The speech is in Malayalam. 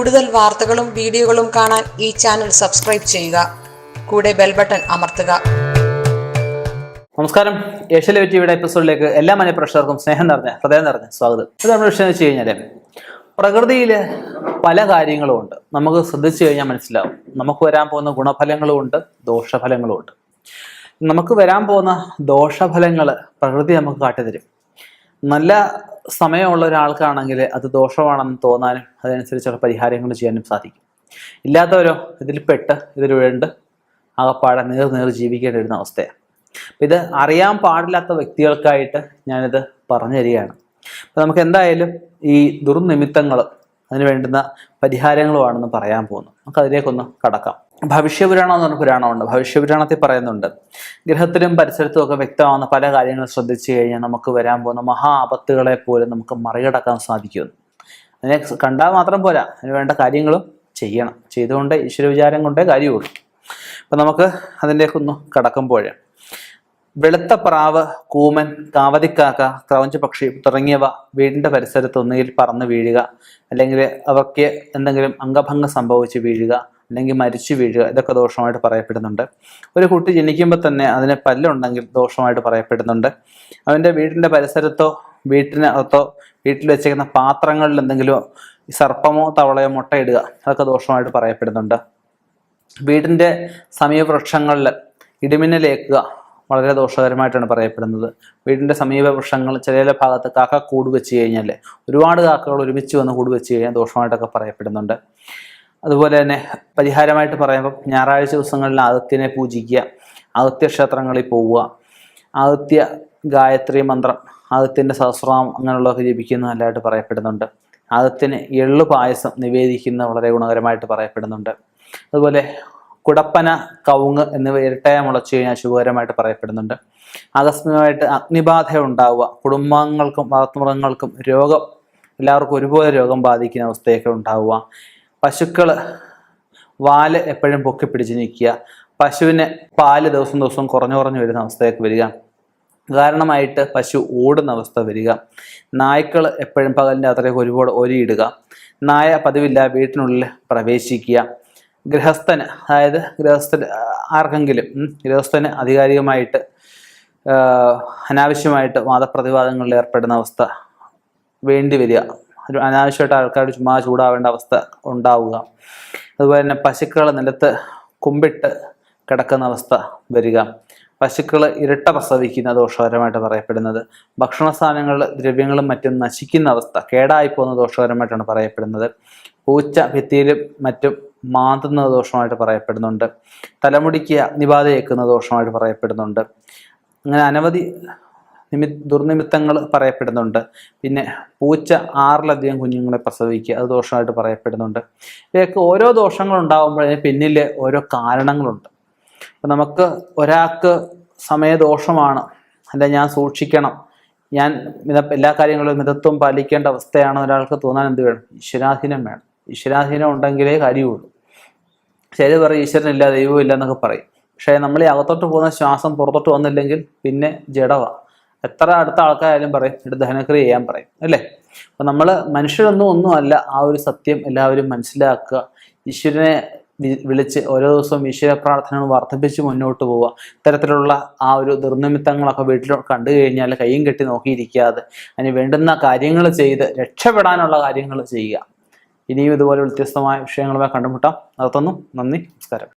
കൂടുതൽ വാർത്തകളും വീഡിയോകളും കാണാൻ ഈ ചാനൽ സബ്സ്ക്രൈബ് ചെയ്യുക. കൂടെ ബെൽ ബട്ടൺ അമർത്തുക. നമസ്കാരം. ഏഷ്യാനെറ്റ് ടിവിയുടെ എപ്പിസോഡിലേക്ക് എല്ലാ മനഃപ്രേക്ഷകർക്കും ഹൃദയം നിറഞ്ഞ സ്വാഗതം. ഇത് നമ്മുടെ വിഷയം എന്ന് വെച്ച് കഴിഞ്ഞാൽ, പ്രകൃതിയിൽ പല കാര്യങ്ങളും ഉണ്ട്. നമുക്ക് ശ്രദ്ധിച്ചു കഴിഞ്ഞാൽ മനസ്സിലാവും. നമുക്ക് വരാൻ പോകുന്ന ഗുണഫലങ്ങളും ഉണ്ട്, ദോഷഫലങ്ങളും ഉണ്ട്. നമുക്ക് വരാൻ പോകുന്ന ദോഷഫലങ്ങൾ പ്രകൃതി നമുക്ക് കാട്ടിത്തരും. നല്ല സമയമുള്ള ഒരാൾക്കാണെങ്കിൽ അത് ദോഷമാണെന്ന് തോന്നാനും അതനുസരിച്ചുള്ള പരിഹാരങ്ങൾ ചെയ്യാനും സാധിക്കും. ഇല്ലാത്തവരോ ഇതിൽ വീണ്ട് ആകപ്പാടെ നേർ ജീവിക്കേണ്ടി വരുന്ന അവസ്ഥയാണ്. അപ്പം ഇത് അറിയാൻ പാടില്ലാത്ത വ്യക്തികൾക്കായിട്ട് ഞാനിത് പറഞ്ഞു തരികയാണ്. അപ്പം നമുക്ക് എന്തായാലും ഈ ദുർനിമിത്തങ്ങൾ അതിന് വേണ്ടുന്ന പരിഹാരങ്ങളുമാണെന്ന് പറയാൻ പോകുന്നു. നമുക്ക് അതിലേക്കൊന്ന് കടക്കാം. ഭവിഷ്യപുരാണം എന്ന് പറഞ്ഞ പുരാണമുണ്ട്. ഭവിഷ്യപുരാണത്തിൽ പറയുന്നുണ്ട്, ഗ്രഹത്തിലും പരിസരത്തും ഒക്കെ വ്യക്തമാകുന്ന പല കാര്യങ്ങൾ ശ്രദ്ധിച്ചു കഴിഞ്ഞാൽ നമുക്ക് വരാൻ പോകുന്ന മഹാ ആപത്തുകളെ പോലും നമുക്ക് മറികടക്കാൻ സാധിക്കുമെന്ന്. അതിനെ കണ്ടാൽ മാത്രം പോരാ, അതിന് വേണ്ട കാര്യങ്ങളും ചെയ്യണം. ചെയ്തുകൊണ്ട് ഈശ്വര വിചാരം കൊണ്ടേ കാര്യമുള്ളൂ. അപ്പം നമുക്ക് അതിലേക്കൊന്ന് കടക്കുമ്പോൾ, വെളുത്ത പ്രാവ്, കൂമൻ, കാവതിക്കാക്ക, ക്രൗഞ്ച് പക്ഷി തുടങ്ങിയവ വീടിൻ്റെ പരിസരത്ത് ഒന്നുകിൽ പറന്ന് വീഴുക, അല്ലെങ്കിൽ അവർക്ക് എന്തെങ്കിലും അംഗഭംഗം സംഭവിച്ച് വീഴുക, അല്ലെങ്കിൽ മരിച്ചു വീഴുക, ഇതൊക്കെ ദോഷമായിട്ട് പറയപ്പെടുന്നുണ്ട്. ഒരു കുട്ടി ജനിക്കുമ്പോൾ തന്നെ അതിന് പല്ലുണ്ടെങ്കിൽ ദോഷമായിട്ട് പറയപ്പെടുന്നുണ്ട്. അവൻ്റെ വീടിൻ്റെ പരിസരത്തോ വീട്ടിനകത്തോ വീട്ടിൽ വെച്ചേക്കുന്ന പാത്രങ്ങളിൽ എന്തെങ്കിലും സർപ്പമോ തവളയോ മുട്ടയിടുക, അതൊക്കെ ദോഷമായിട്ട് പറയപ്പെടുന്നുണ്ട്. വീടിൻ്റെ സമീപവൃക്ഷങ്ങളിൽ ഇടിമിന്നലേക്കുക വളരെ ദോഷകരമായിട്ടാണ് പറയപ്പെടുന്നത്. വീടിൻ്റെ സമീപ വൃക്ഷങ്ങൾ ചില ഭാഗത്ത് കാക്ക കൂട് വെച്ച് കഴിഞ്ഞാൽ, ഒരുപാട് കാക്കകൾ ഒരുമിച്ച് വന്ന് കൂട് വെച്ച് കഴിഞ്ഞാൽ ദോഷമായിട്ടൊക്കെ പറയപ്പെടുന്നുണ്ട്. അതുപോലെ തന്നെ പരിഹാരമായിട്ട് പറയുമ്പോൾ, ഞായറാഴ്ച ദിവസങ്ങളിൽ ആദിത്യനെ പൂജിക്കുക, ആദിത്യ ക്ഷേത്രങ്ങളിൽ പോവുക, ആദിത്യ ഗായത്രി മന്ത്രം, ആദിത്യൻ്റെ സഹസ്രനാമം അങ്ങനെയുള്ളതൊക്കെ ജപിക്കുന്നത് നല്ലതായിട്ട് പറയപ്പെടുന്നുണ്ട്. ആദിത്യന് എള്ളു പായസം നിവേദിക്കുന്നത് വളരെ ഗുണകരമായിട്ട് പറയപ്പെടുന്നുണ്ട്. അതുപോലെ കുടപ്പന, കവുങ്ങ് എന്നിവ ഇരട്ടയായി മുളച്ചു കഴിഞ്ഞാൽ ശുഭകരമായിട്ട് പറയപ്പെടുന്നുണ്ട്. ആകസ്മികമായിട്ട് അഗ്നിബാധ ഉണ്ടാവുക, കുടുംബാംഗങ്ങൾക്കും വളർത്തുമൃഗങ്ങൾക്കും രോഗം, എല്ലാവർക്കും ഒരുപോലെ രോഗം ബാധിക്കുന്ന അവസ്ഥയൊക്കെ ഉണ്ടാവുക, പശുക്കൾ വാല് എപ്പോഴും പൊക്കി പിടിച്ച് നിൽക്കുക, പശുവിന് പാല് ദിവസം കുറഞ്ഞു വരുന്ന അവസ്ഥയൊക്കെ വരിക, കാരണമായിട്ട് പശു ഓടുന്ന അവസ്ഥ വരിക, നായ്ക്കൾ എപ്പോഴും പകലിൻ്റെ അത്രയൊക്കെ ഒരുപാട് ഒരിയിടുക, നായ പതിവില്ല വീട്ടിനുള്ളിൽ പ്രവേശിക്കുക, ഗൃഹസ്ഥന്, അതായത് ഗൃഹസ്ഥന് ആധികാരികമായിട്ട് അനാവശ്യമായിട്ട് വാദപ്രതിവാദങ്ങളിൽ ഏർപ്പെടുന്ന അവസ്ഥ വേണ്ടി വരിക, ഒരു അനാവശ്യമായിട്ട് ആൾക്കാരോട് ചുമ്മാ ചൂടാവേണ്ട അവസ്ഥ ഉണ്ടാവുക. അതുപോലെ തന്നെ പശുക്കൾ നിലത്ത് കുമ്പിട്ട് കിടക്കുന്ന അവസ്ഥ വരിക, പശുക്കൾ ഇരട്ട പ്രസവിക്കുന്ന ദോഷകരമായിട്ട് പറയപ്പെടുന്നത്, ഭക്ഷണ സാധനങ്ങളിൽ ദ്രവ്യങ്ങളും മറ്റും നശിക്കുന്ന അവസ്ഥ, കേടായിപ്പോകുന്ന ദോഷകരമായിട്ടാണ് പറയപ്പെടുന്നത്, പൂച്ച ഭിത്തിയിലും മറ്റും മാന്തുന്ന ദോഷമായിട്ട് പറയപ്പെടുന്നുണ്ട്, തലമുടിക്ക് അഗ്നിബാധ ഏൽക്കുന്ന ദോഷമായിട്ട് പറയപ്പെടുന്നുണ്ട്. അങ്ങനെ അനവധി ദുർനിമിത്തങ്ങൾ പറയപ്പെടുന്നുണ്ട്. പിന്നെ പൂച്ച 6ലധികം കുഞ്ഞുങ്ങളെ പ്രസവിക്കുക, അത് ദോഷമായിട്ട് പറയപ്പെടുന്നുണ്ട്. ഇവയൊക്കെ ഓരോ ദോഷങ്ങൾ ഉണ്ടാകുമ്പോൾ അതിന് പിന്നിൽ ഓരോ കാരണങ്ങളുണ്ട്. അപ്പം നമുക്ക് ഒരാൾക്ക് സമയദോഷമാണ്, അല്ല ഞാൻ സൂക്ഷിക്കണം, ഞാൻ എല്ലാ കാര്യങ്ങളും മിതത്വം പാലിക്കേണ്ട അവസ്ഥയാണ് ഒരാൾക്ക് തോന്നാൻ എന്ത് വേണം? ഈശ്വരാധീനം വേണം. ഈശ്വരാധീനം ഉണ്ടെങ്കിലേ കാര്യമുള്ളൂ. ചില പറയും ഈശ്വരനില്ല, ദൈവമില്ല എന്നൊക്കെ പറയും. പക്ഷേ നമ്മൾ ഈ അകത്തോട്ട് പോകുന്ന ശ്വാസം പുറത്തോട്ട് വന്നില്ലെങ്കിൽ പിന്നെ ജഡമാണ്. എത്ര അടുത്ത ആൾക്കാരായാലും പറയും ഇത് ദഹനക്രിയ ചെയ്യാൻ പറയും, അല്ലേ? അപ്പം നമ്മൾ ഒന്നും അല്ല. ആ ഒരു സത്യം എല്ലാവരും മനസ്സിലാക്കുക. ഈശ്വരനെ വിളിച്ച് ഓരോ ദിവസവും ഈശ്വര പ്രാർത്ഥനകൾ വർദ്ധിപ്പിച്ച് മുന്നോട്ട് പോവുക. ഇത്തരത്തിലുള്ള ആ ഒരു ദുർനിമിത്തങ്ങളൊക്കെ വീട്ടിൽ കണ്ടു കഴിഞ്ഞാൽ കയ്യും കെട്ടി നോക്കിയിരിക്കാതെ അതിന് വേണ്ടുന്ന കാര്യങ്ങൾ ചെയ്ത് രക്ഷപ്പെടാനുള്ള കാര്യങ്ങൾ ചെയ്യുക. ഇനിയും ഇതുപോലെ വ്യത്യസ്തമായ വിഷയങ്ങളുമായി കണ്ടുമുട്ടാം. നിർത്തുന്നു. നന്ദി, നമസ്കാരം.